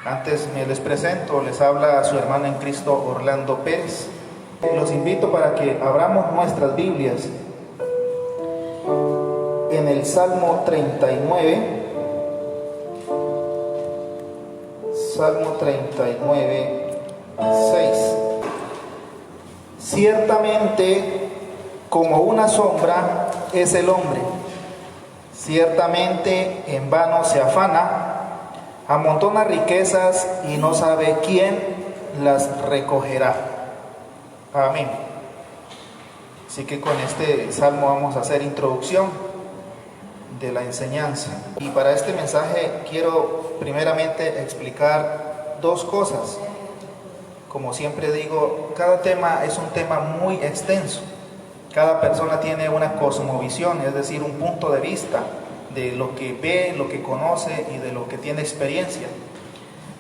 Antes me les presento, les habla su hermano en Cristo Orlando Pérez. Los invito para que abramos nuestras Biblias en el Salmo 39. Salmo 39, 6. Ciertamente, como una sombra es el hombre. Ciertamente en vano se afana, amontona riquezas y no sabe quién las recogerá. Amén. Así que con este salmo vamos a hacer introducción de la enseñanza. Y para este mensaje quiero primeramente explicar dos cosas. Como siempre digo, cada tema es un tema muy extenso. Cada persona tiene una cosmovisión, es decir, un punto de vista de lo que ve, lo que conoce y de lo que tiene experiencia.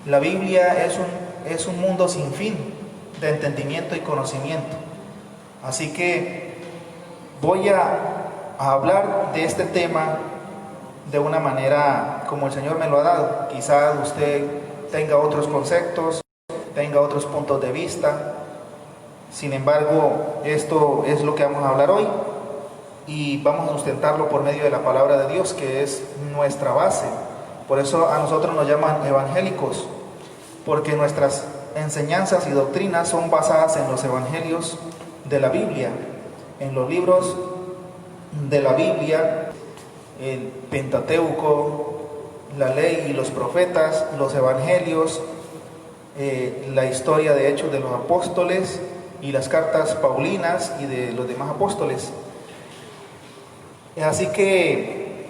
La Biblia es un mundo sin fin de entendimiento y conocimiento. Así que voy a hablar de este tema de una manera como el Señor me lo ha dado. Quizás usted tenga otros conceptos, tenga otros puntos de vista. Sin embargo, esto es lo que vamos a hablar hoy y vamos a sustentarlo por medio de la palabra de Dios, que es nuestra base. Por eso a nosotros nos llaman evangélicos, porque nuestras enseñanzas y doctrinas son basadas en los evangelios de la Biblia, en los libros de la Biblia, el Pentateuco, la ley y los profetas, los evangelios, la historia de Hechos de los Apóstoles y las cartas paulinas y de los demás apóstoles. Así que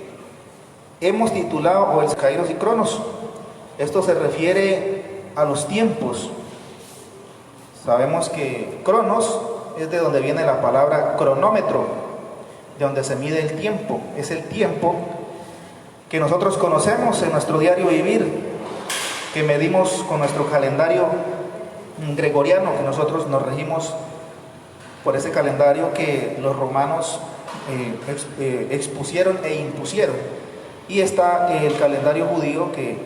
hemos titulado el Kairos y Cronos. Esto se refiere a los tiempos. Sabemos que Cronos es de donde viene la palabra cronómetro, de donde se mide el tiempo. Es el tiempo que nosotros conocemos en nuestro diario vivir, que medimos con nuestro calendario gregoriano, que nosotros nos regimos por ese calendario que los romanos expusieron e impusieron. Y está el calendario judío, que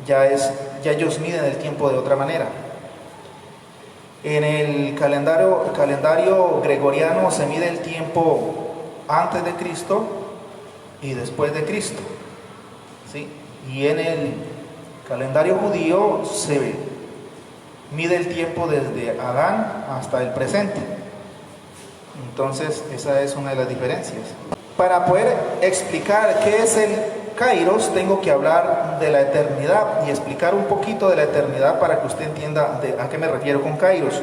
ya ellos miden el tiempo de otra manera. En el calendario gregoriano se mide el tiempo antes de Cristo y después de Cristo, ¿sí? Y en el calendario judío se mide el tiempo desde Adán hasta el presente. Entonces, esa es una de las diferencias. Para poder explicar qué es el Kairos, tengo que hablar de la eternidad y explicar un poquito de la eternidad para que usted entienda a qué me refiero con Kairos.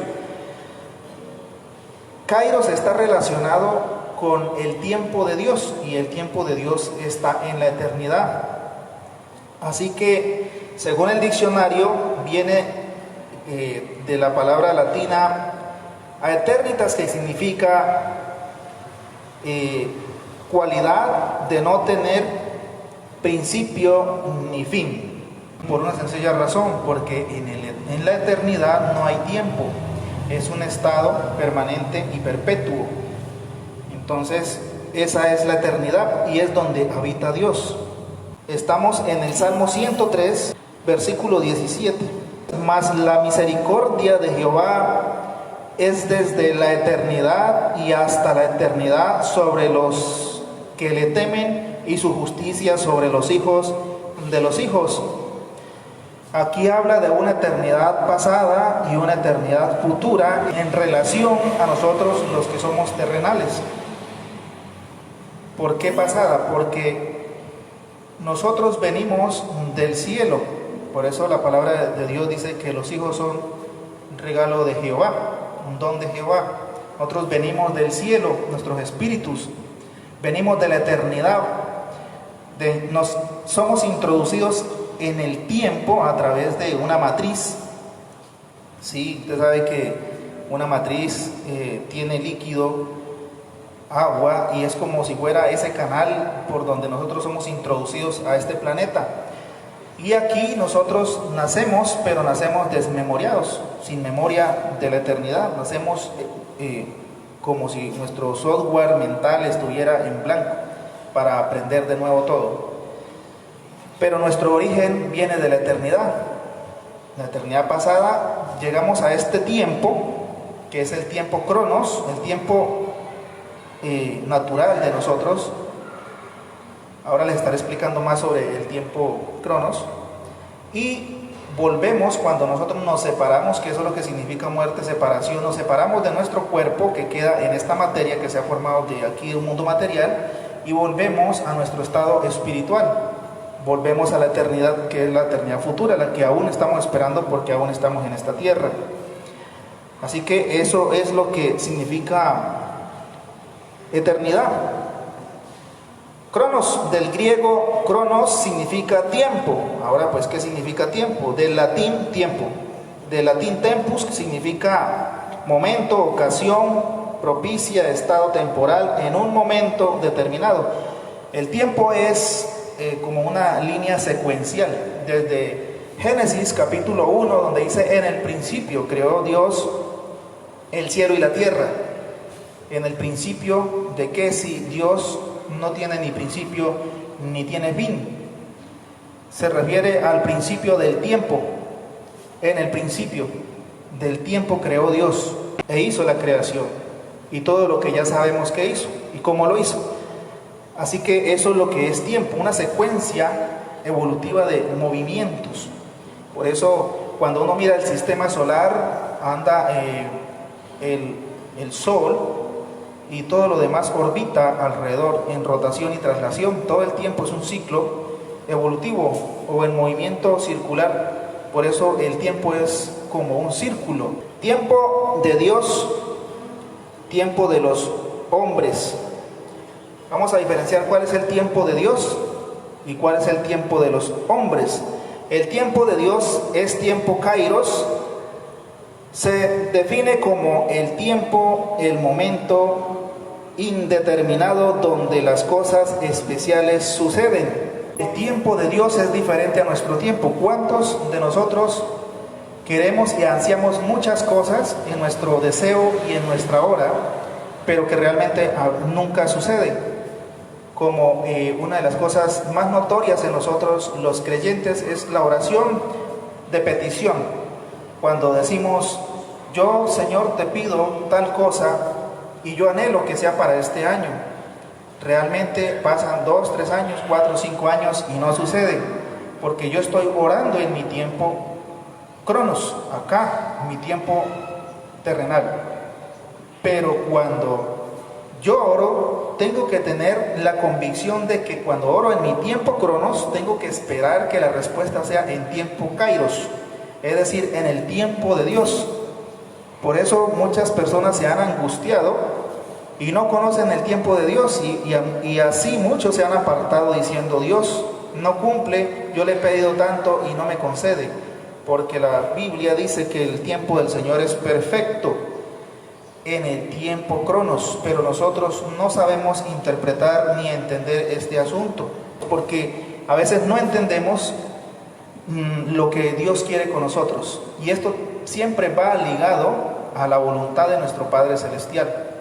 Kairos está relacionado con el tiempo de Dios, y el tiempo de Dios está en la eternidad. Así que, según el diccionario, viene de la palabra latina aeternitas, que significa cualidad de no tener principio ni fin, por una sencilla razón, porque en la eternidad no hay tiempo, es un estado permanente y perpetuo. Entonces, esa es la eternidad y es donde habita Dios. Estamos en el Salmo 103, versículo 17. Mas la misericordia de Jehová es desde la eternidad y hasta la eternidad sobre los que le temen, y su justicia sobre los hijos de los hijos. Aquí habla de una eternidad pasada y una eternidad futura en relación a nosotros los que somos terrenales. ¿Por qué pasada? Porque nosotros venimos del cielo. Por eso la palabra de Dios dice que los hijos son un regalo de Jehová, un don de Jehová. Nosotros venimos del cielo, nuestros espíritus, venimos de la eternidad. Somos introducidos en el tiempo a través de una matriz. Sí, usted sabe que una matriz tiene líquido, agua, y es como si fuera ese canal por donde nosotros somos introducidos a este planeta. Y aquí nosotros nacemos, pero nacemos desmemoriados, sin memoria de la eternidad. Nacemos como si nuestro software mental estuviera en blanco para aprender de nuevo todo. Pero nuestro origen viene de la eternidad. la eternidad pasada, llegamos a este tiempo, que es el tiempo cronos, el tiempo natural de nosotros. Ahora les estaré explicando más sobre el tiempo cronos. Y volvemos cuando nosotros nos separamos, que eso es lo que significa muerte, separación. Nos separamos de nuestro cuerpo que queda en esta materia que se ha formado de aquí, de un mundo material, y volvemos a nuestro estado espiritual. Volvemos a la eternidad, que es la eternidad futura, la que aún estamos esperando porque aún estamos en esta tierra. Así que eso es lo que significa eternidad. Cronos, del griego cronos significa tiempo. Ahora pues, ¿qué significa tiempo? Del latín tiempo. Del latín tempus, que significa momento, ocasión, propicia, estado temporal en un momento determinado. El tiempo es como una línea secuencial, desde Génesis capítulo 1, donde dice: en el principio creó Dios el cielo y la tierra. En el principio, ¿de qué? Si Dios no tiene ni principio ni tiene fin. Se refiere al principio del tiempo. En el principio del tiempo creó Dios e hizo la creación y todo lo que ya sabemos que hizo y cómo lo hizo. Así que eso es lo que es tiempo, una secuencia evolutiva de movimientos. Por eso cuando uno mira el sistema solar, anda el Sol y todo lo demás orbita alrededor en rotación y traslación. Todo el tiempo es un ciclo evolutivo o en movimiento circular. Por eso el tiempo es como un círculo. Tiempo de Dios, tiempo de los hombres. Vamos a diferenciar cuál es el tiempo de Dios y cuál es el tiempo de los hombres. El tiempo de Dios es tiempo kairos. Se define como el tiempo, el momento indeterminado donde las cosas especiales suceden. El tiempo de Dios es diferente a nuestro tiempo. ¿Cuántos de nosotros queremos y ansiamos muchas cosas en nuestro deseo y en nuestra hora, pero que realmente nunca suceden? Como una de las cosas más notorias en nosotros los creyentes es la oración de petición. Cuando decimos: yo, Señor, te pido tal cosa y yo anhelo que sea para este año. Realmente pasan 2, 3 años, 4, 5 años y no sucede, porque yo estoy orando en mi tiempo cronos, acá, mi tiempo terrenal. Pero cuando yo oro, tengo que tener la convicción de que cuando oro en mi tiempo cronos, tengo que esperar que la respuesta sea en tiempo kairos, es decir, en el tiempo de Dios. Por eso muchas personas se han angustiado y no conocen el tiempo de Dios, y así muchos se han apartado diciendo: Dios no cumple, yo le he pedido tanto y no me concede, porque la Biblia dice que el tiempo del Señor es perfecto en el tiempo cronos, pero nosotros no sabemos interpretar ni entender este asunto, porque a veces no entendemos lo que Dios quiere con nosotros, y esto siempre va ligado a la voluntad de nuestro Padre Celestial.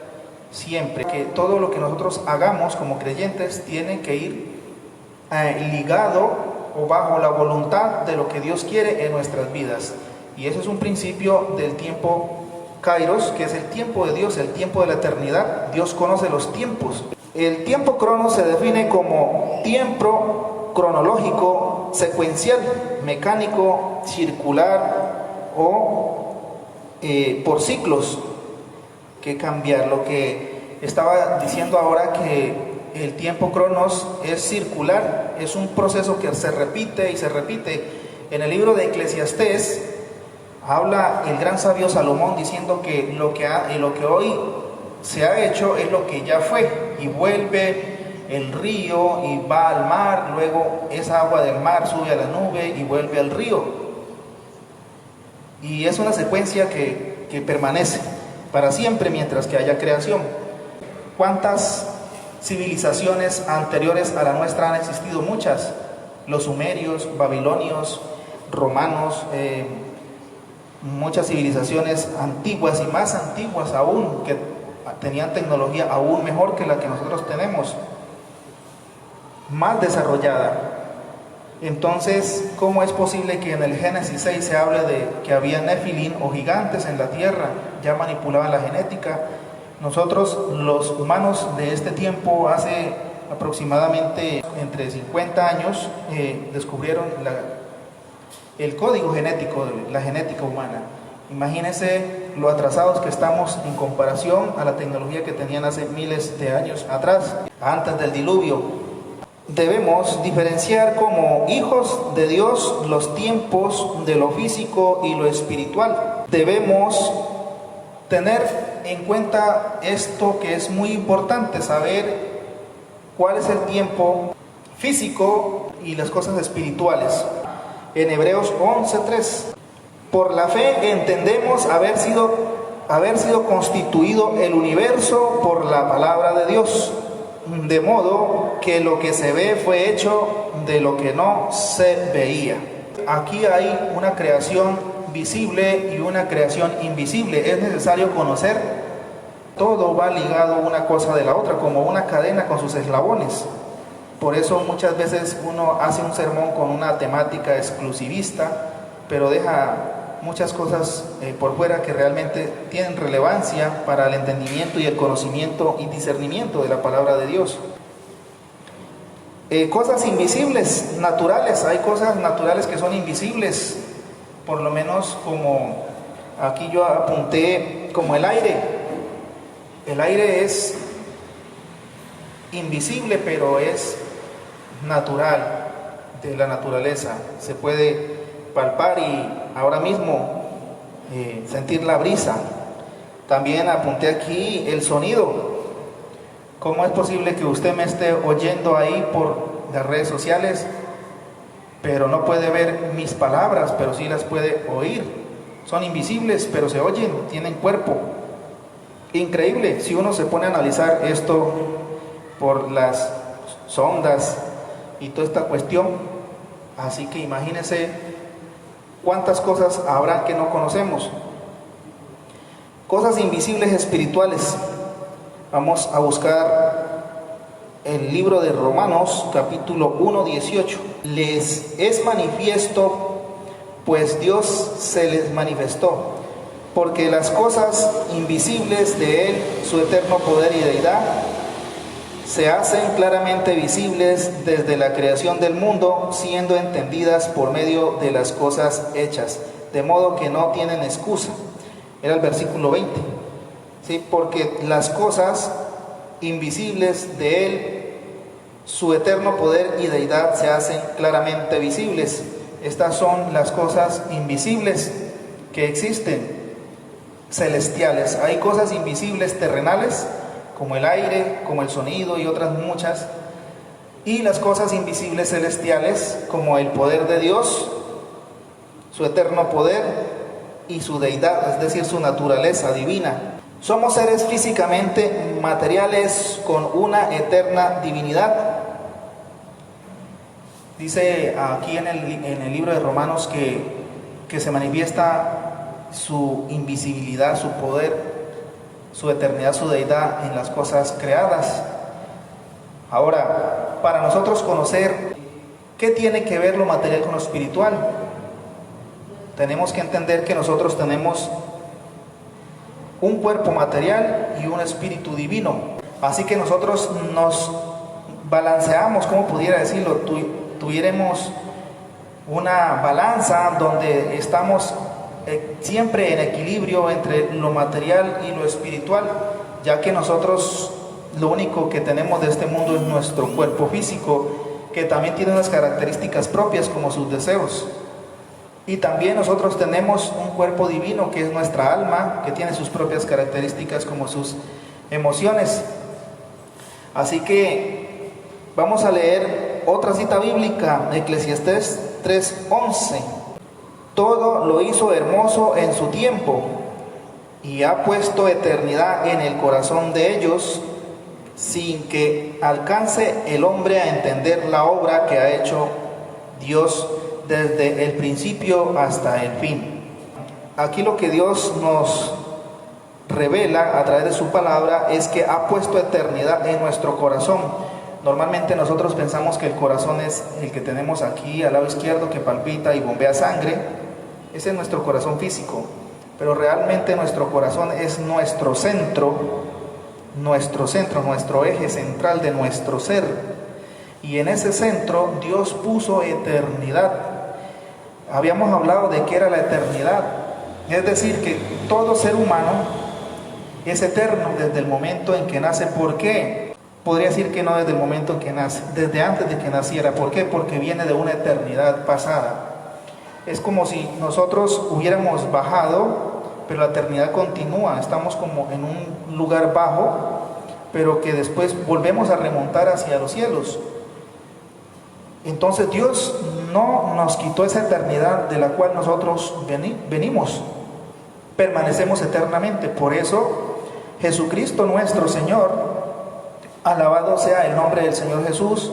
Siempre que todo lo que nosotros hagamos como creyentes tiene que ir ligado o bajo la voluntad de lo que Dios quiere en nuestras vidas, y eso es un principio del tiempo kairos, que es el tiempo de Dios, el tiempo de la eternidad. Dios conoce los tiempos. El tiempo cronos se define como tiempo cronológico, secuencial, mecánico, circular o por ciclos, que cambiar. Lo que estaba diciendo ahora, que el tiempo cronos es circular, es un proceso que se repite y se repite. En el libro de Eclesiastés habla el gran sabio Salomón diciendo que lo que hoy se ha hecho es lo que ya fue, y vuelve el río y va al mar, luego esa agua del mar sube a la nube y vuelve al río, y es una secuencia que permanece para siempre mientras que haya creación. ¿Cuántas civilizaciones anteriores a la nuestra han existido? Muchas. Los sumerios, babilonios, romanos, muchas civilizaciones antiguas y más antiguas aún, que tenían tecnología aún mejor que la que nosotros tenemos, más desarrollada. Entonces, ¿cómo es posible que en el Génesis 6 se hable de que había nefilín o gigantes en la tierra? Ya manipulaban la genética. Nosotros, los humanos de este tiempo, hace aproximadamente entre 50 años, descubrieron el código genético de la genética humana. Imagínense lo atrasados que estamos en comparación a la tecnología que tenían hace miles de años atrás, antes del diluvio. Debemos diferenciar como hijos de Dios los tiempos de lo físico y lo espiritual. Debemos tener en cuenta esto, que es muy importante, saber cuál es el tiempo físico y las cosas espirituales. En Hebreos 11:3, por la fe entendemos haber sido constituido el universo por la palabra de Dios, de modo que lo que se ve fue hecho de lo que no se veía. Aquí hay una creación visible y una creación invisible. Es necesario conocer, todo va ligado una cosa de la otra, como una cadena con sus eslabones. Por eso muchas veces uno hace un sermón con una temática exclusivista, pero deja muchas cosas por fuera que realmente tienen relevancia para el entendimiento y el conocimiento y discernimiento de la palabra de Dios. Cosas invisibles, naturales. Hay cosas naturales que son invisibles, por lo menos como aquí yo apunté, como el aire. El aire es invisible, pero es natural, de la naturaleza. Se puede palpar y ahora mismo sentir la brisa. También apunté aquí el sonido. ¿Cómo es posible que usted me esté oyendo ahí por las redes sociales, pero no puede ver mis palabras, pero sí las puede oír? Son invisibles, pero se oyen, tienen cuerpo. Increíble si uno se pone a analizar esto por las sondas y toda esta cuestión. Así que imagínense cuántas cosas habrá que no conocemos. Cosas invisibles espirituales. Vamos a buscar el libro de Romanos, capítulo 1:18. Les es manifiesto, pues Dios se les manifestó, porque las cosas invisibles de Él, su eterno poder y deidad, se hacen claramente visibles desde la creación del mundo, siendo entendidas por medio de las cosas hechas, de modo que no tienen excusa. Era el versículo 20. ¿Sí? Porque las cosas invisibles de Él, su eterno poder y deidad, se hacen claramente visibles. Estas son las cosas invisibles que existen, celestiales. Hay cosas invisibles terrenales, como el aire, como el sonido y otras muchas, y las cosas invisibles celestiales, como el poder de Dios, su eterno poder y su deidad, es decir, su naturaleza divina. Somos seres físicamente materiales con una eterna divinidad. Dice aquí en el libro de Romanos que se manifiesta su invisibilidad, su poder, su eternidad, su deidad en las cosas creadas. Ahora, para nosotros conocer qué tiene que ver lo material con lo espiritual, tenemos que entender que nosotros tenemos un cuerpo material y un espíritu divino. Así que nosotros nos balanceamos, como pudiera decirlo, tuviéramos una balanza donde estamos siempre en equilibrio entre lo material y lo espiritual, ya que nosotros lo único que tenemos de este mundo es nuestro cuerpo físico, que también tiene unas características propias como sus deseos. Y también nosotros tenemos un cuerpo divino que es nuestra alma, que tiene sus propias características como sus emociones. Así que vamos a leer otra cita bíblica, Eclesiastés 3:11. Todo lo hizo hermoso en su tiempo y ha puesto eternidad en el corazón de ellos, sin que alcance el hombre a entender la obra que ha hecho Dios desde el principio hasta el fin. Aquí lo que Dios nos revela a través de su palabra es que ha puesto eternidad en nuestro corazón. Normalmente nosotros pensamos que el corazón es el que tenemos aquí al lado izquierdo, que palpita y bombea sangre. Ese es nuestro corazón físico, pero realmente nuestro corazón es nuestro centro, nuestro eje central de nuestro ser. Y en ese centro Dios puso eternidad. Habíamos hablado de qué era la eternidad. Es decir, que todo ser humano es eterno desde el momento en que nace. ¿Por qué? Podría decir que no desde el momento en que nace, desde antes de que naciera. ¿Por qué? Porque viene de una eternidad pasada. Es como si nosotros hubiéramos bajado, pero la eternidad continúa. Estamos como en un lugar bajo, pero que después volvemos a remontar hacia los cielos. Entonces Dios no nos quitó esa eternidad de la cual nosotros venimos. Permanecemos eternamente. Por eso Jesucristo nuestro Señor, alabado sea el nombre del Señor Jesús,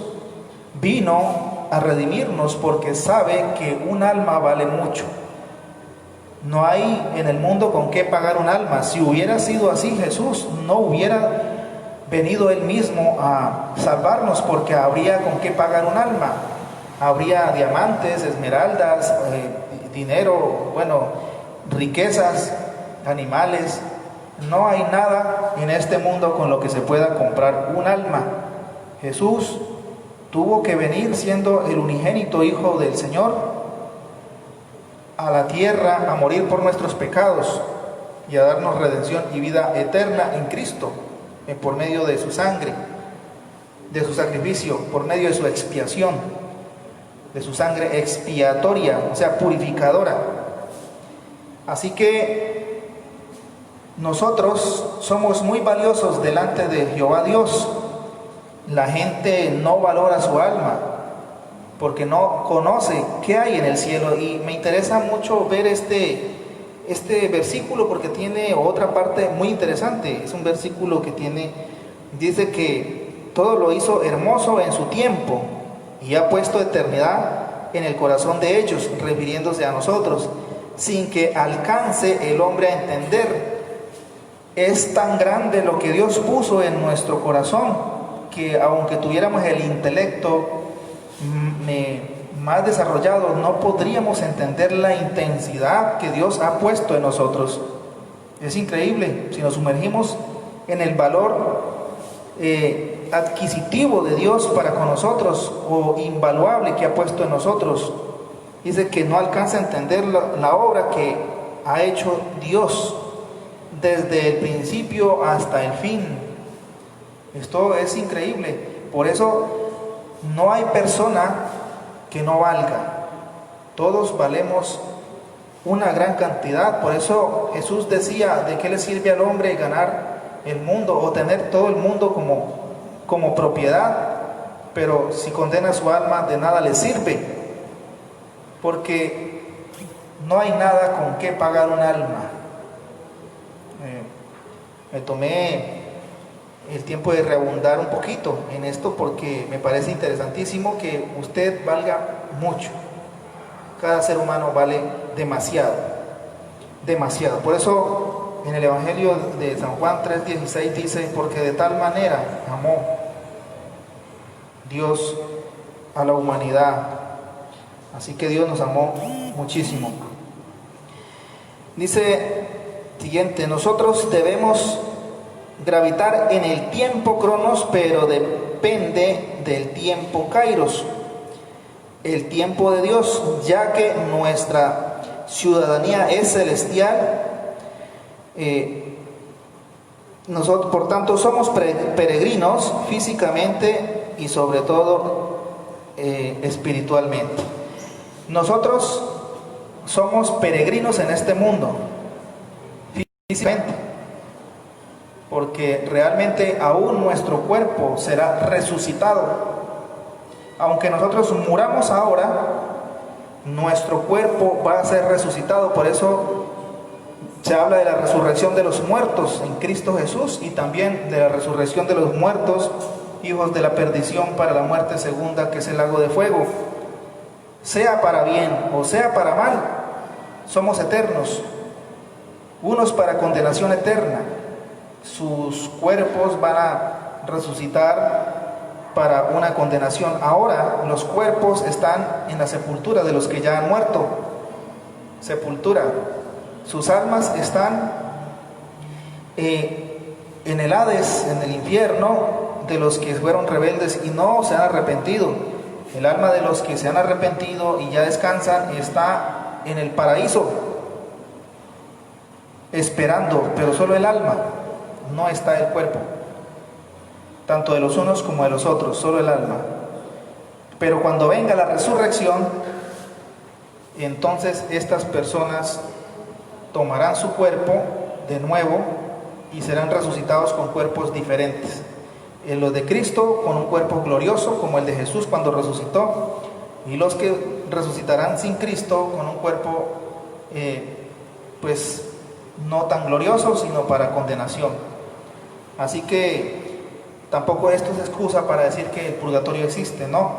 vino a redimirnos porque sabe que un alma vale mucho. No hay en el mundo con qué pagar un alma. Si hubiera sido así, Jesús no hubiera venido Él mismo a salvarnos, porque habría con qué pagar un alma. Habría diamantes, esmeraldas, dinero, riquezas, animales. No hay nada en este mundo con lo que se pueda comprar un alma. Jesús tuvo que venir siendo el unigénito Hijo del Señor a la tierra a morir por nuestros pecados y a darnos redención y vida eterna en Cristo, por medio de su sangre, de su sacrificio, por medio de su expiación, de su sangre expiatoria, o sea, purificadora. Así que nosotros somos muy valiosos delante de Jehová Dios. La gente no valora su alma porque no conoce qué hay en el cielo. Y me interesa mucho ver este versículo porque tiene otra parte muy interesante. Es un versículo que dice que todo lo hizo hermoso en su tiempo y ha puesto eternidad en el corazón de ellos, refiriéndose a nosotros, sin que alcance el hombre a entender. Es tan grande lo que Dios puso en nuestro corazón que aunque tuviéramos el intelecto más desarrollado, no podríamos entender la intensidad que Dios ha puesto en nosotros. Es increíble si nos sumergimos en el valor adquisitivo de Dios para con nosotros, o invaluable que ha puesto en nosotros. Dice que no alcanza a entender la obra que ha hecho Dios desde el principio hasta el fin. Esto es increíble. Por eso no hay persona que no valga. Todos valemos una gran cantidad. Por eso Jesús decía: ¿de qué le sirve al hombre ganar el mundo o tener todo el mundo como propiedad? Pero si condena su alma, de nada le sirve, porque no hay nada con qué pagar un alma. Me tomé el tiempo de reabundar un poquito en esto porque me parece interesantísimo que usted valga mucho. Cada ser humano vale demasiado, demasiado. Por eso en el Evangelio de San Juan 3:16 dice: porque de tal manera amó Dios a la humanidad. Así que Dios nos amó muchísimo. Dice siguiente: nosotros debemos gravitar en el tiempo cronos, pero depende del tiempo kairos, el tiempo de Dios, ya que nuestra ciudadanía es celestial. Nosotros, por tanto, somos peregrinos físicamente y sobre todo espiritualmente. Nosotros somos peregrinos en este mundo físicamente, porque realmente aún nuestro cuerpo será resucitado. Aunque nosotros muramos ahora, nuestro cuerpo va a ser resucitado. Por eso se habla de la resurrección de los muertos en Cristo Jesús, y también de la resurrección de los muertos, hijos de la perdición, para la muerte segunda, que es el lago de fuego. Sea para bien o sea para mal, somos eternos. Unos para condenación eterna, sus cuerpos van a resucitar para una condenación. Ahora los cuerpos están en la sepultura de los que ya han muerto. Sepultura. Sus almas están en el Hades, en el infierno, de los que fueron rebeldes y no se han arrepentido. El alma de los que se han arrepentido y ya descansan está en el paraíso, esperando, pero solo el alma, no está el cuerpo, tanto de los unos como de los otros, solo el alma. Pero cuando venga la resurrección, entonces estas personas tomarán su cuerpo de nuevo y serán resucitados con cuerpos diferentes. Los de Cristo con un cuerpo glorioso como el de Jesús cuando resucitó, y los que resucitarán sin Cristo con un cuerpo pues no tan glorioso, sino para condenación. Así que tampoco esto es excusa para decir que el purgatorio existe, no.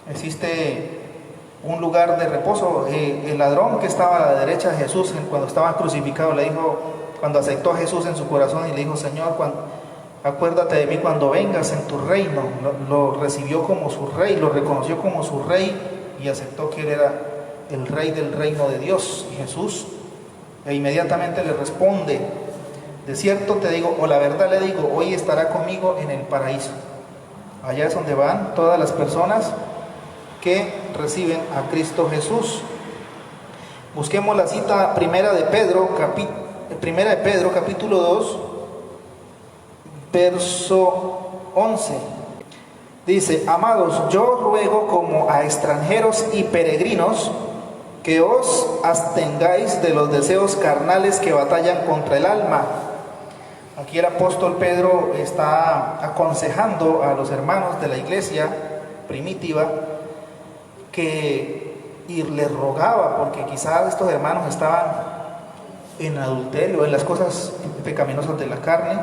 Existe un lugar de reposo. El ladrón que estaba a la derecha de Jesús cuando estaba crucificado le dijo, cuando aceptó a Jesús en su corazón y le dijo: Señor, acuérdate de mí cuando vengas en tu reino. Lo recibió como su rey, lo reconoció como su rey y aceptó que él era el rey del reino de Dios. Y Jesús inmediatamente le responde: de cierto te digo, o la verdad le digo, hoy estará conmigo en el paraíso. Allá es donde van todas las personas que reciben a Cristo Jesús. Busquemos la cita primera de Pedro capítulo 2, verso 11. Dice: amados, yo ruego como a extranjeros y peregrinos que os abstengáis de los deseos carnales que batallan contra el alma. Aquí el apóstol Pedro está aconsejando a los hermanos de la iglesia primitiva y les rogaba, porque quizás estos hermanos estaban en adulterio, en las cosas pecaminosas de la carne,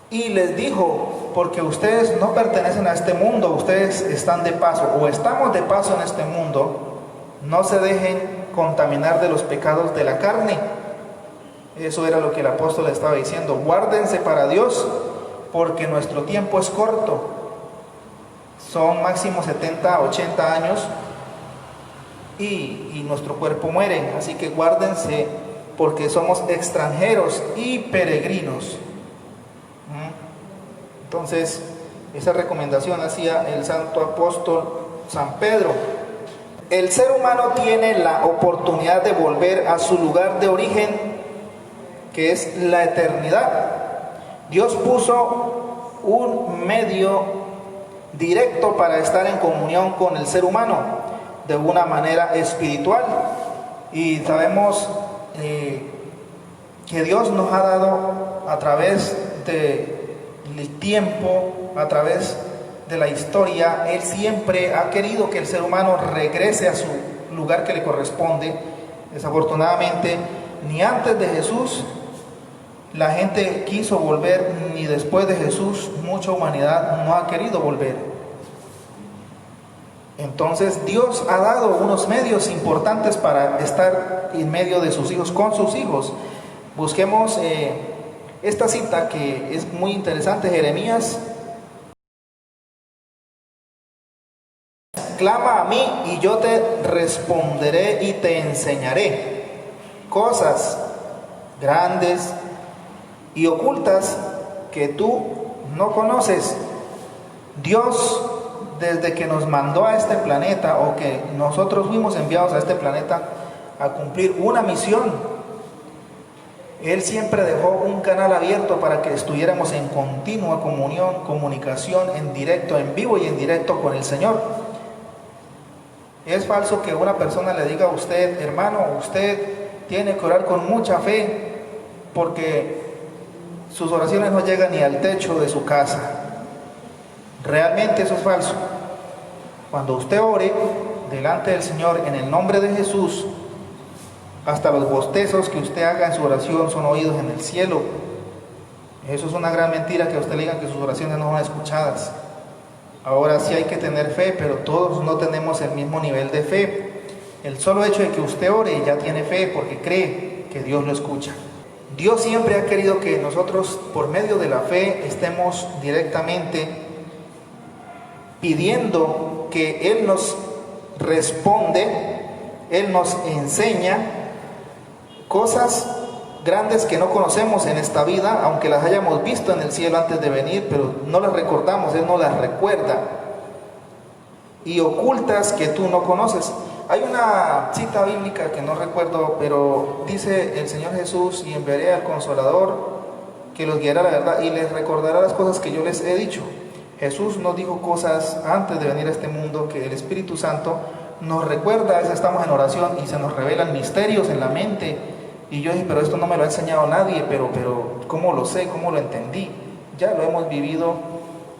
y les dijo: porque ustedes no pertenecen a este mundo, ustedes están de paso, o estamos de paso en este mundo, no se dejen contaminar de los pecados de la carne. Eso era lo que el apóstol estaba diciendo: guárdense para Dios, porque nuestro tiempo es corto, son máximo 70, 80 años y nuestro cuerpo muere. Así que guárdense, porque somos extranjeros y peregrinos. Entonces, esa recomendación hacía el santo apóstol San Pedro. El ser humano tiene la oportunidad de volver a su lugar de origen, que es la eternidad. Dios puso un medio directo para estar en comunión con el ser humano de una manera espiritual, y sabemos que Dios nos ha dado a través del tiempo, a través de la historia, Él siempre ha querido que el ser humano regrese a su lugar que le corresponde. Desafortunadamente, ni antes de Jesús la gente quiso volver, ni después de Jesús mucha humanidad no ha querido volver. Entonces Dios ha dado unos medios importantes para estar en medio de sus hijos, con sus hijos. Busquemos esta cita que es muy interesante, Jeremías: clama a mí y yo te responderé y te enseñaré cosas grandes y ocultas que tú no conoces. Dios, desde que nos mandó a este planeta, o que nosotros fuimos enviados a este planeta a cumplir una misión, Él siempre dejó un canal abierto para que estuviéramos en continua comunicación, en directo, en vivo y en directo con el Señor. Es falso que una persona le diga a usted: hermano, usted tiene que orar con mucha fe, porque sus oraciones no llegan ni al techo de su casa. Realmente eso es falso. Cuando usted ore delante del Señor en el nombre de Jesús, hasta los bostezos que usted haga en su oración son oídos en el cielo. Eso es una gran mentira, que a usted le digan que sus oraciones no son escuchadas. Ahora sí hay que tener fe, pero todos no tenemos el mismo nivel de fe. El solo hecho de que usted ore ya tiene fe, porque cree que Dios lo escucha. Dios siempre ha querido que nosotros, por medio de la fe, estemos directamente pidiendo que Él nos responde, Él nos enseña cosas grandes que no conocemos en esta vida, aunque las hayamos visto en el cielo antes de venir, pero no las recordamos, Él no las recuerda, y ocultas que tú no conoces. Hay una cita bíblica que no recuerdo, pero dice el Señor Jesús: y enviaré al Consolador, que los guiará a la verdad y les recordará las cosas que yo les he dicho. Jesús nos dijo cosas antes de venir a este mundo que el Espíritu Santo nos recuerda. A veces estamos en oración y se nos revelan misterios en la mente, y yo dije, pero esto no me lo ha enseñado nadie, pero ¿cómo lo sé? ¿Cómo lo entendí? Ya lo hemos vivido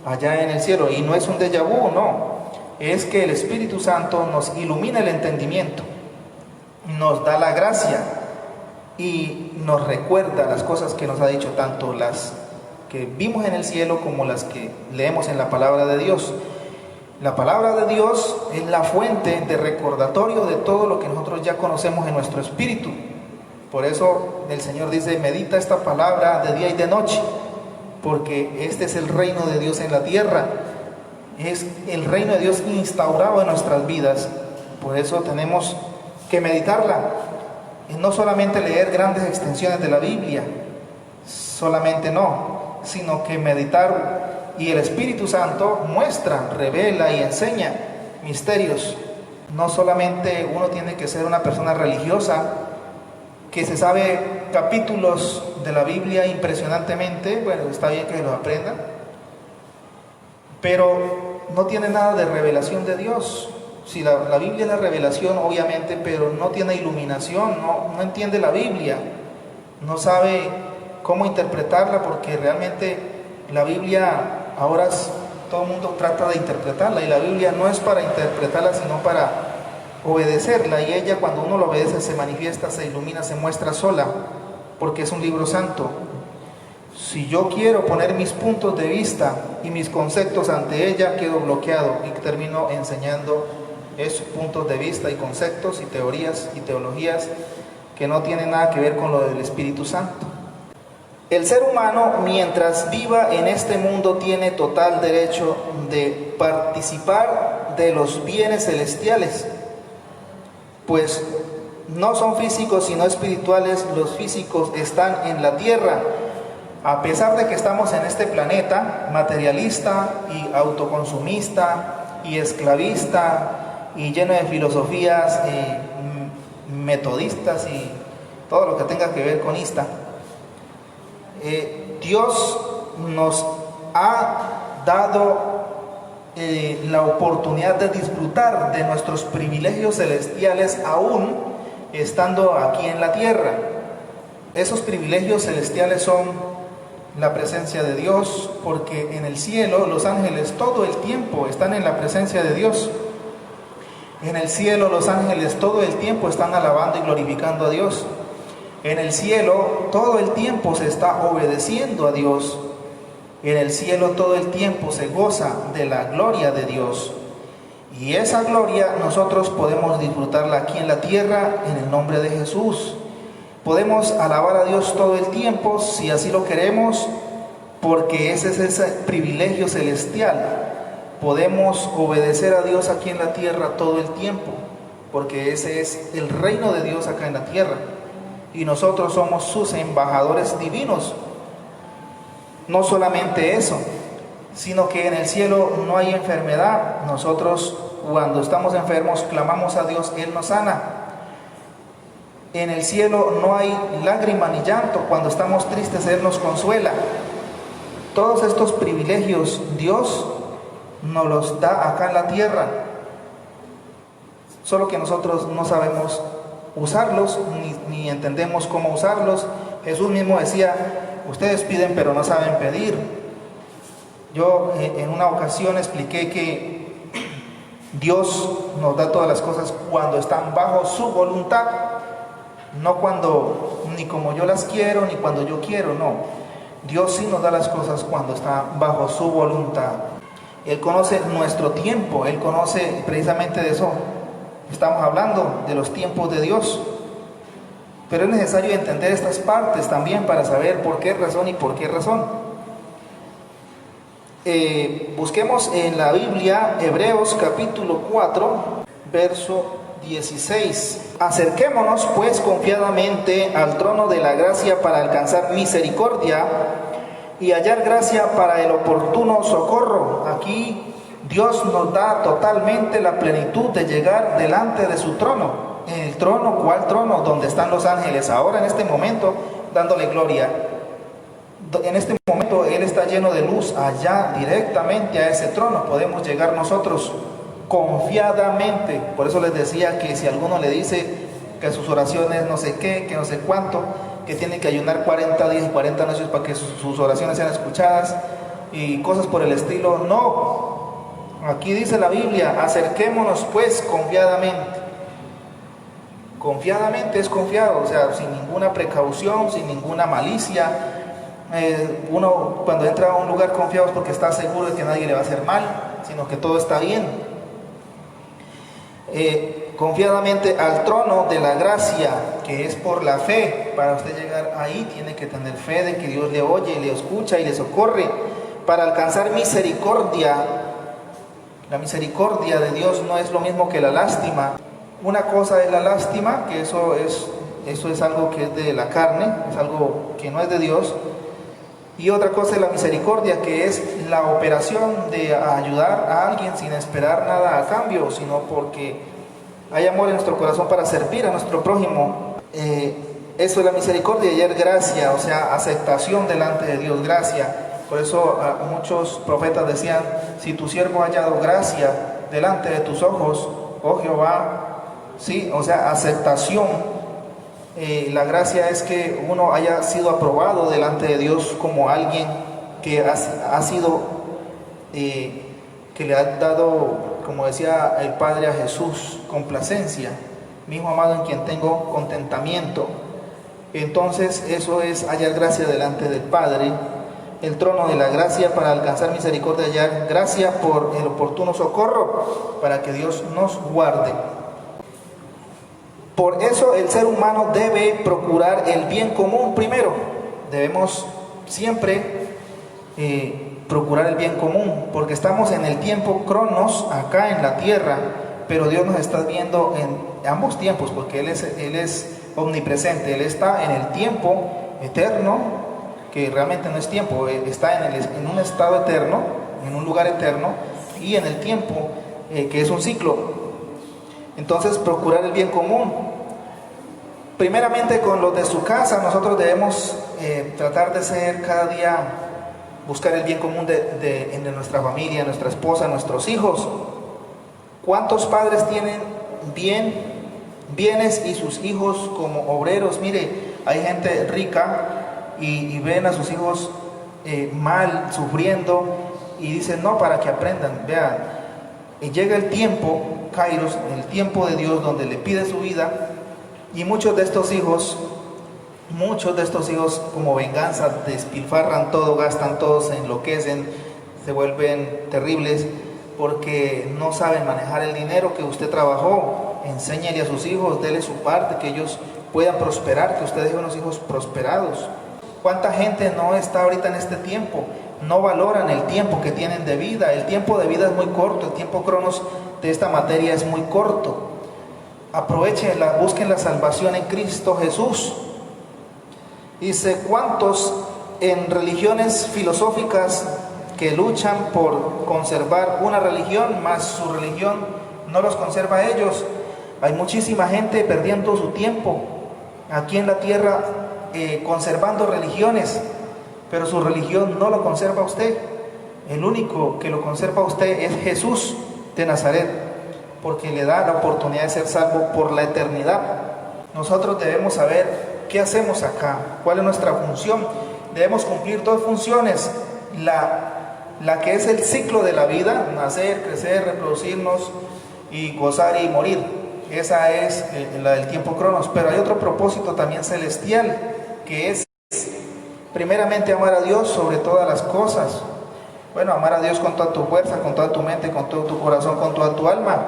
allá en el cielo, y no es un déjà vu, no. Es que el Espíritu Santo nos ilumina el entendimiento, nos da la gracia y nos recuerda las cosas que nos ha dicho, tanto las que vimos en el cielo como las que leemos en la palabra de Dios. La palabra de Dios es la fuente de recordatorio de todo lo que nosotros ya conocemos en nuestro espíritu. Por eso el Señor dice: medita esta palabra de día y de noche, porque este es el reino de Dios en la tierra. Es el reino de Dios instaurado en nuestras vidas. Por eso tenemos que meditarla. Y no solamente leer grandes extensiones de la Biblia, solamente no, sino que meditar. Y el Espíritu Santo muestra, revela y enseña misterios. No solamente uno tiene que ser una persona religiosa que se sabe capítulos de la Biblia impresionantemente. Bueno, está bien que los aprenda, pero no tiene nada de revelación de Dios. Si la Biblia es la revelación, obviamente, pero no tiene iluminación, no entiende la Biblia, no sabe cómo interpretarla, porque realmente la Biblia, ahora todo el mundo trata de interpretarla, y la Biblia no es para interpretarla, sino para obedecerla, y ella, cuando uno lo obedece, se manifiesta, se ilumina, se muestra sola, porque es un libro santo. Si yo quiero poner mis puntos de vista y mis conceptos ante ella, quedo bloqueado y termino enseñando esos puntos de vista y conceptos y teorías y teologías que no tienen nada que ver con lo del Espíritu Santo. El ser humano, mientras viva en este mundo, tiene total derecho de participar de los bienes celestiales, pues no son físicos sino espirituales. Los físicos están en la tierra. A pesar de que estamos en este planeta materialista y autoconsumista y esclavista y lleno de filosofías metodistas y todo lo que tenga que ver con esta, Dios nos ha dado la oportunidad de disfrutar de nuestros privilegios celestiales aún estando aquí en la tierra. Esos privilegios celestiales son la presencia de Dios, porque en el cielo los ángeles todo el tiempo están en la presencia de Dios. En el cielo los ángeles todo el tiempo están alabando y glorificando a Dios. En el cielo todo el tiempo se está obedeciendo a Dios. En el cielo todo el tiempo se goza de la gloria de Dios. Y esa gloria nosotros podemos disfrutarla aquí en la tierra en el nombre de Jesús. Podemos alabar a Dios todo el tiempo si así lo queremos, porque ese es ese privilegio celestial. Podemos obedecer a Dios aquí en la tierra todo el tiempo, porque ese es el reino de Dios acá en la tierra. Y nosotros somos sus embajadores divinos. No solamente eso, sino que en el cielo no hay enfermedad. Nosotros, cuando estamos enfermos, clamamos a Dios, Él nos sana. En el cielo no hay lágrima ni llanto. Cuando estamos tristes, Él nos consuela. Todos estos privilegios Dios nos los da acá en la tierra, solo que nosotros no sabemos usarlos, ni entendemos cómo usarlos. Jesús mismo decía: ustedes piden pero no saben pedir. Yo en una ocasión expliqué que Dios nos da todas las cosas cuando están bajo su voluntad, no cuando ni como yo las quiero ni cuando yo quiero, no. Dios sí nos da las cosas cuando está bajo su voluntad. Él conoce nuestro tiempo, Él conoce precisamente de eso. Estamos hablando de los tiempos de Dios. Pero es necesario entender estas partes también para saber por qué razón y por qué razón. Busquemos en la Biblia Hebreos capítulo 4, verso 16. Acerquémonos pues confiadamente al trono de la gracia para alcanzar misericordia y hallar gracia para el oportuno socorro. Aquí Dios nos da totalmente la plenitud de llegar delante de su trono. El trono, ¿cuál trono? Donde están los ángeles ahora en este momento dándole gloria. En este momento Él está lleno de luz. Allá directamente a ese trono podemos llegar nosotros confiadamente. Por eso les decía que si alguno le dice que sus oraciones no sé qué, que no sé cuánto, que tiene que ayunar 40 días y 40 noches para que sus oraciones sean escuchadas y cosas por el estilo, no. Aquí dice la Biblia, acerquémonos pues confiadamente. Confiadamente es confiado, o sea, sin ninguna precaución, sin ninguna malicia. Uno cuando entra a un lugar confiado es porque está seguro de que nadie le va a hacer mal, sino que todo está bien. Confiadamente al trono de la gracia, que es por la fe. Para usted llegar ahí tiene que tener fe de que Dios le oye, le escucha y le socorre, para alcanzar misericordia. La misericordia de Dios no es lo mismo que la lástima. Una cosa es la lástima, que eso es algo que es de la carne, es algo que no es de Dios. Y otra cosa es la misericordia, que es la operación de ayudar a alguien sin esperar nada a cambio, sino porque hay amor en nuestro corazón para servir a nuestro prójimo. Eso es la misericordia y es gracia, o sea, aceptación delante de Dios, gracia. Por eso muchos profetas decían, si tu siervo ha hallado gracia delante de tus ojos, oh Jehová, sí, o sea, aceptación. La gracia es que uno haya sido aprobado delante de Dios como alguien que ha sido, que le ha dado, como decía el Padre a Jesús, complacencia, mi Hijo amado en quien tengo contentamiento. Entonces eso es hallar gracia delante del Padre, el trono de la gracia para alcanzar misericordia, hallar gracia por el oportuno socorro, para que Dios nos guarde. Por eso el ser humano debe procurar el bien común primero. Debemos siempre procurar el bien común, porque estamos en el tiempo cronos acá en la tierra, pero Dios nos está viendo en ambos tiempos, porque Él es omnipresente. Él está en el tiempo eterno, que realmente no es tiempo, está en un estado eterno, en un lugar eterno, y en el tiempo que es un ciclo. Entonces, procurar el bien común. Primeramente, con los de su casa, nosotros debemos tratar de ser cada día, buscar el bien común de nuestra familia, nuestra esposa, nuestros hijos. ¿Cuántos padres tienen bienes y sus hijos como obreros? Mire, hay gente rica y ven a sus hijos mal, sufriendo, y dicen, no, para que aprendan. Vean, y llega el tiempo, Kairos, el tiempo de Dios, donde le pide su vida, y muchos de estos hijos como venganza despilfarran todo, gastan todo, se enloquecen, se vuelven terribles, porque no saben manejar el dinero que usted trabajó. Enséñale a sus hijos, dele su parte, que ellos puedan prosperar, que usted deje unos hijos prosperados. ¿Cuánta gente no está ahorita en este tiempo? No valoran el tiempo que tienen de vida. El tiempo de vida es muy corto, el tiempo cronos de esta materia es muy corto. Aprovechenla, busquen la salvación en Cristo Jesús. Dice, ¿cuántos en religiones filosóficas que luchan por conservar una religión, más su religión no los conserva a ellos? Hay muchísima gente perdiendo su tiempo aquí en la tierra, conservando religiones, pero su religión no lo conserva a usted. El único que lo conserva a usted es Jesús de Nazaret, porque le da la oportunidad de ser salvo por la eternidad. Nosotros debemos saber qué hacemos acá, cuál es nuestra función. Debemos cumplir dos funciones: la que es el ciclo de la vida, nacer, crecer, reproducirnos y gozar y morir. Esa es la del tiempo cronos. Pero hay otro propósito también celestial, que es primeramente amar a Dios sobre todas las cosas. Bueno, amar a Dios con toda tu fuerza, con toda tu mente, con todo tu corazón, con toda tu alma.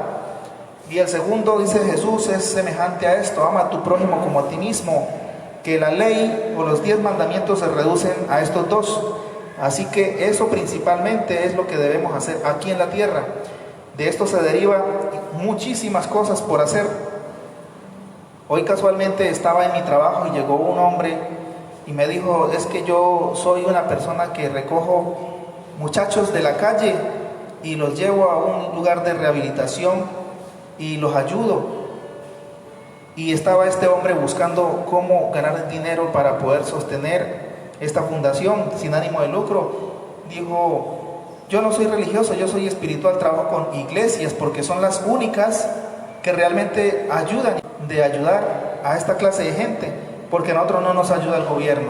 Y el segundo, dice Jesús, es semejante a esto: ama a tu prójimo como a ti mismo. Que la ley o los 10 mandamientos se reducen a estos dos. Así que eso principalmente es lo que debemos hacer aquí en la tierra. De esto se deriva muchísimas cosas por hacer. Hoy casualmente estaba en mi trabajo y llegó un hombre y me dijo: es que yo soy una persona que recojo muchachos de la calle y los llevo a un lugar de rehabilitación y los ayudo. Y estaba este hombre buscando cómo ganar dinero para poder sostener esta fundación sin ánimo de lucro. Dijo: yo no soy religioso, yo soy espiritual, trabajo con iglesias porque son las únicas que realmente ayudan, de ayudar a esta clase de gente, porque a nosotros no nos ayuda el gobierno.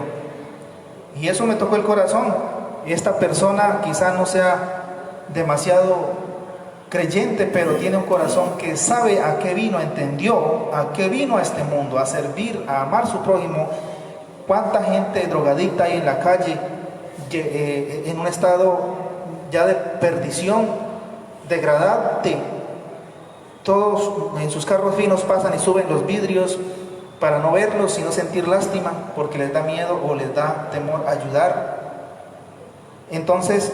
Y eso me tocó el corazón. Esta persona quizá no sea demasiado creyente, pero tiene un corazón que sabe a qué vino, entendió a qué vino a este mundo, a servir, a amar a su prójimo. Cuánta gente drogadicta hay en la calle, en un estado ya de perdición, degradante. Todos en sus carros finos pasan y suben los vidrios para no verlos y no sentir lástima, porque les da miedo o les da temor ayudar. Entonces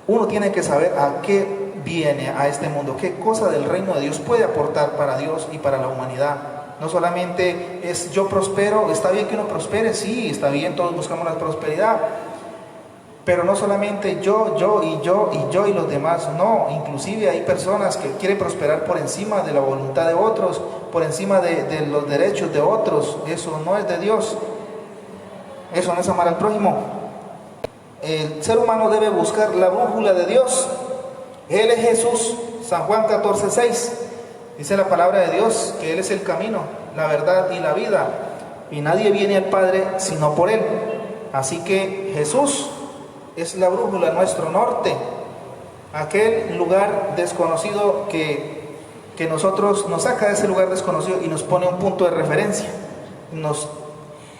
uno tiene que saber a qué viene a este mundo, qué cosa del reino de Dios puede aportar para Dios y para la humanidad. No solamente es yo prospero. Está bien que uno prospere, sí, está bien, todos buscamos la prosperidad, pero no solamente yo y los demás. No, inclusive hay personas que quieren prosperar por encima de la voluntad de otros, por encima de los derechos de otros. Eso no es de Dios, eso no es amar al prójimo. El ser humano debe buscar la brújula de Dios. Él es Jesús. San Juan 14:6 dice la palabra de Dios que Él es el camino, la verdad y la vida, y nadie viene al Padre sino por Él. Así que Jesús es la brújula, nuestro norte, aquel lugar desconocido que nosotros nos saca de ese lugar desconocido y nos pone un punto de referencia, nos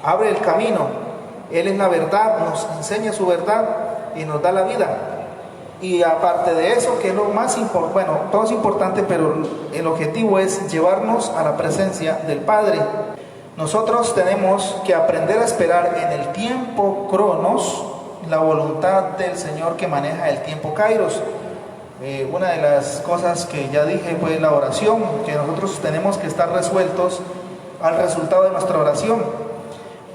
abre el camino. Él es la verdad, nos enseña su verdad y nos da la vida. Y aparte de eso, que es lo más importante, bueno, todo es importante, pero el objetivo es llevarnos a la presencia del Padre. Nosotros tenemos que aprender a esperar en el tiempo cronos, la voluntad del Señor que maneja el tiempo kairos. Una de las cosas que ya dije fue la oración, que nosotros tenemos que estar resueltos al resultado de nuestra oración.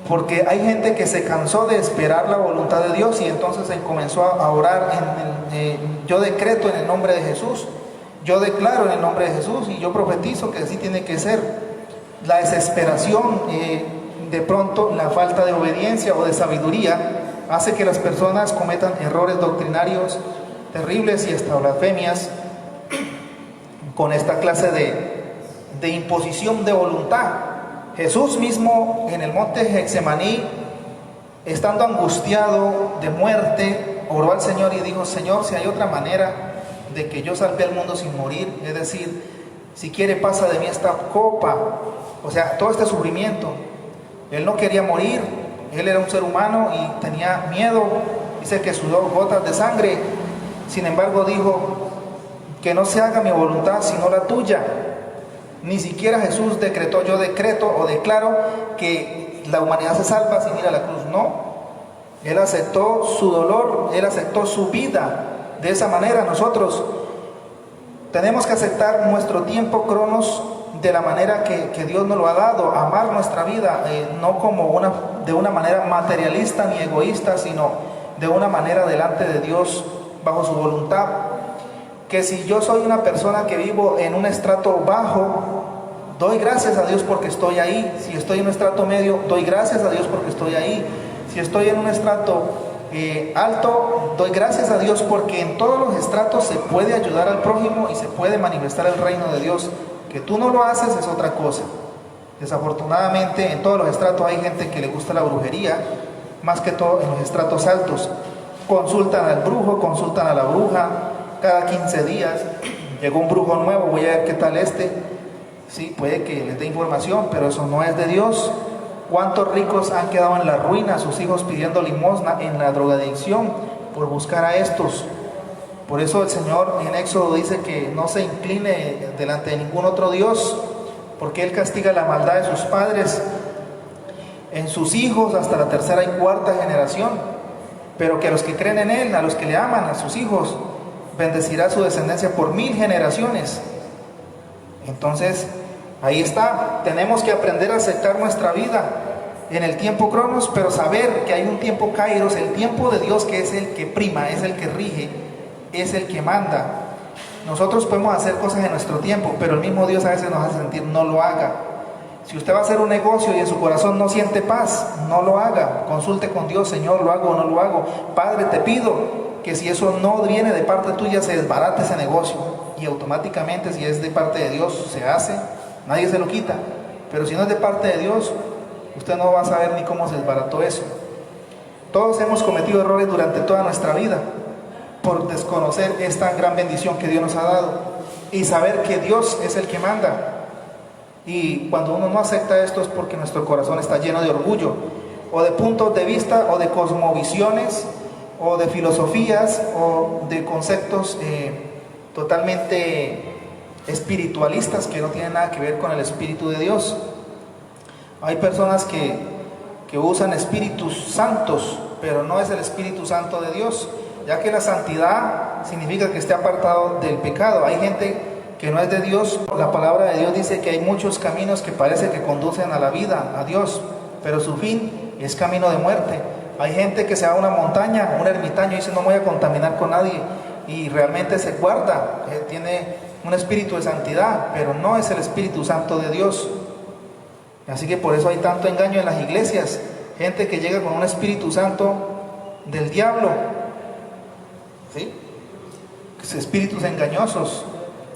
Porque hay gente que se cansó de esperar la voluntad de Dios y entonces se comenzó a orar yo decreto en el nombre de Jesús, yo declaro en el nombre de Jesús y yo profetizo que así tiene que ser. La desesperación, de pronto la falta de obediencia o de sabiduría hace que las personas cometan errores doctrinarios terribles y hasta blasfemias con esta clase de imposición de voluntad. Jesús mismo en el monte Getsemaní, estando angustiado de muerte, oró al Señor y dijo: Señor, si hay otra manera de que yo salve al mundo sin morir, es decir, si quiere pasa de mí esta copa, o sea, todo este sufrimiento. Él no quería morir, él era un ser humano y tenía miedo, dice que sudó gotas de sangre. Sin embargo dijo: que no se haga mi voluntad sino la tuya. Ni siquiera Jesús decretó: yo decreto o declaro que la humanidad se salva sin ir a la cruz. No, Él aceptó su dolor, Él aceptó su vida. De esa manera nosotros tenemos que aceptar nuestro tiempo cronos de la manera que Dios nos lo ha dado, amar nuestra vida, no como de una manera materialista ni egoísta, sino de una manera delante de Dios, bajo su voluntad. Que si yo soy una persona que vivo en un estrato bajo, doy gracias a Dios porque estoy ahí. Si estoy en un estrato medio, doy gracias a Dios porque estoy ahí. Si estoy en un estrato alto, doy gracias a Dios porque en todos los estratos se puede ayudar al prójimo y se puede manifestar el reino de Dios. Que tú no lo haces es otra cosa. Desafortunadamente en todos los estratos hay gente que le gusta la brujería, más que todo en los estratos altos. Consultan al brujo, consultan a la bruja. Cada 15 días llegó un brujo nuevo, voy a ver qué tal este. Sí, puede que les dé información, pero eso no es de Dios. ¿Cuántos ricos han quedado en la ruina, sus hijos pidiendo limosna, en la drogadicción, por buscar a estos? Por eso el Señor en Éxodo dice que no se incline delante de ningún otro Dios, porque Él castiga la maldad de sus padres en sus hijos hasta la tercera y cuarta generación. pero que a los que creen en Él, a los que le aman, a sus hijos, bendecirá su descendencia por 1000 generaciones. Entonces, ahí está, tenemos que aprender a aceptar nuestra vida en el tiempo Cronos, pero saber que hay un tiempo Kairos, el tiempo de Dios, que es el que prima, es el que rige, es el que manda. Nosotros podemos hacer cosas en nuestro tiempo, pero el mismo Dios a veces nos hace sentir, no lo haga. Si usted va a hacer un negocio y en su corazón no siente paz, no lo haga. Consulte con Dios, Señor, ¿lo hago o no lo hago? Padre, te pido que si eso no viene de parte tuya, se desbarate ese negocio. Y automáticamente, si es de parte de Dios, se hace, nadie se lo quita. Pero si no es de parte de Dios, usted no va a saber ni cómo se desbarató eso. Todos hemos cometido errores durante toda nuestra vida por desconocer esta gran bendición que Dios nos ha dado y saber que Dios es el que manda. Y cuando uno no acepta esto es porque nuestro corazón está lleno de orgullo, o de puntos de vista, o de cosmovisiones, o de filosofías, o de conceptos totalmente espiritualistas que no tienen nada que ver con el Espíritu de Dios. Hay personas que usan espíritus santos, pero no es el Espíritu Santo de Dios, ya que la santidad significa que esté apartado del pecado. Hay gente que no es de Dios. La palabra de Dios dice que hay muchos caminos que parece que conducen a la vida, a Dios, pero su fin es camino de muerte. Hay gente que se va a una montaña, un ermitaño, y dice no voy a contaminar con nadie, y realmente se guarda, tiene un espíritu de santidad, pero no es el Espíritu Santo de Dios. Así que por eso hay tanto engaño en las iglesias, gente que llega con un Espíritu Santo del diablo, ¿sí? Espíritus engañosos,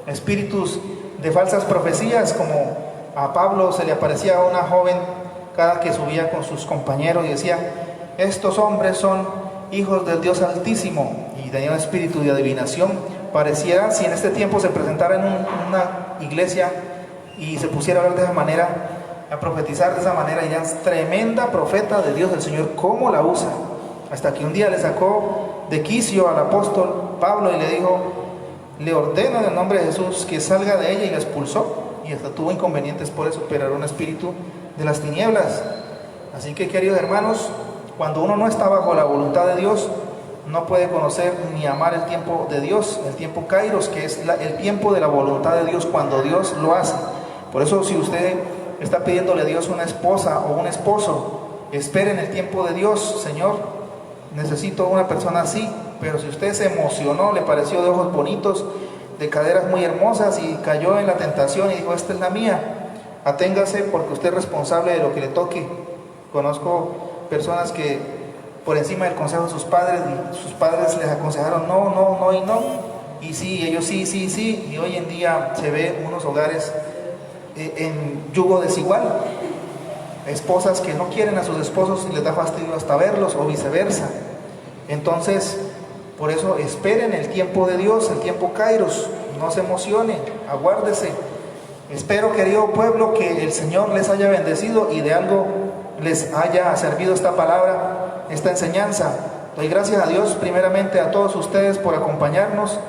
espíritus de falsas profecías, como a Pablo se le aparecía a una joven cada que subía con sus compañeros y decía, estos hombres son hijos del Dios Altísimo, y tenía un espíritu de adivinación. Pareciera, si en este tiempo se presentara en una iglesia y se pusiera a hablar de esa manera, a profetizar de esa manera, ella es tremenda profeta de Dios. El Señor cómo la usa, hasta que un día le sacó de quicio al apóstol Pablo y le dijo, le ordeno en el nombre de Jesús que salga de ella, y la expulsó, y hasta tuvo inconvenientes por eso, pero era un espíritu de las tinieblas. Así que, queridos hermanos, cuando uno no está bajo la voluntad de Dios, no puede conocer ni amar el tiempo de Dios, el tiempo Kairos, que es el tiempo de la voluntad de Dios cuando Dios lo hace. Por eso, si usted está pidiéndole a Dios una esposa o un esposo, espere en el tiempo de Dios. Señor, necesito una persona así. Pero si usted se emocionó, le pareció de ojos bonitos, de caderas muy hermosas, y cayó en la tentación y dijo, esta es la mía, aténgase, porque usted es responsable de lo que le toque. Conozco personas que por encima del consejo de sus padres les aconsejaron no, no, no y no, y sí, ellos sí, sí, sí, y hoy en día se ve unos hogares en yugo desigual, esposas que no quieren a sus esposos y les da fastidio hasta verlos, o viceversa. Entonces, por eso esperen el tiempo de Dios, el tiempo Kairos, no se emocionen, aguárdese. Espero, querido pueblo, que el Señor les haya bendecido y de algo les haya servido esta palabra, esta enseñanza. Doy gracias a Dios primeramente a todos ustedes por acompañarnos.